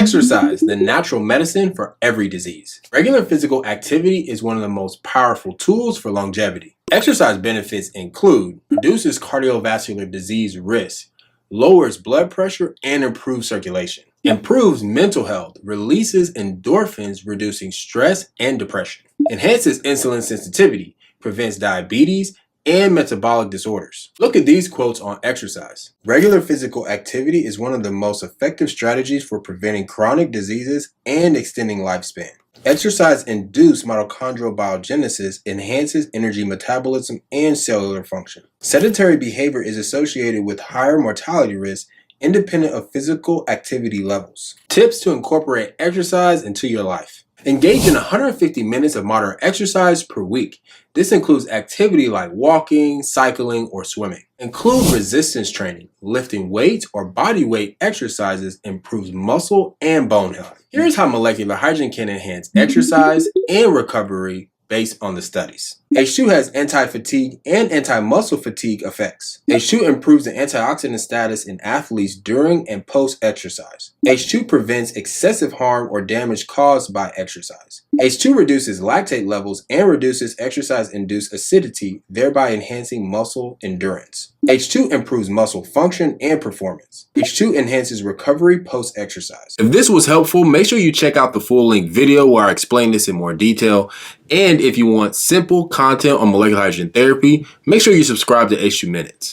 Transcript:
Exercise, the natural medicine for every disease. Regular physical activity is one of the most powerful tools for longevity. Exercise benefits include reduces cardiovascular disease risk, lowers blood pressure, and improves circulation. Improves mental health, releases endorphins, reducing stress and depression. Enhances insulin sensitivity, prevents diabetes and metabolic disorders. Look at these quotes on exercise. Regular physical activity is one of the most effective strategies for preventing chronic diseases and extending lifespan. Exercise-induced mitochondrial biogenesis enhances energy metabolism and cellular function. Sedentary behavior is associated with higher mortality risk independent of physical activity levels. Tips to incorporate exercise into your life. Engage in 150 minutes of moderate exercise per week. This includes activity like walking, cycling, or swimming. Include resistance training. Lifting weights or body weight exercises improves muscle and bone health. Here's how molecular hydrogen can enhance exercise and recovery based on the studies. H2 has anti-fatigue and anti-muscle fatigue effects. H2 improves the antioxidant status in athletes during and post-exercise. H2 prevents excessive harm or damage caused by exercise. H2 reduces lactate levels and reduces exercise-induced acidity, thereby enhancing muscle endurance. H2 improves muscle function and performance. H2 enhances recovery post-exercise. If this was helpful, make sure you check out the full-length video where I explain this in more detail. And if you want simple content on molecular hydrogen therapy, make sure you subscribe to H2 Minutes.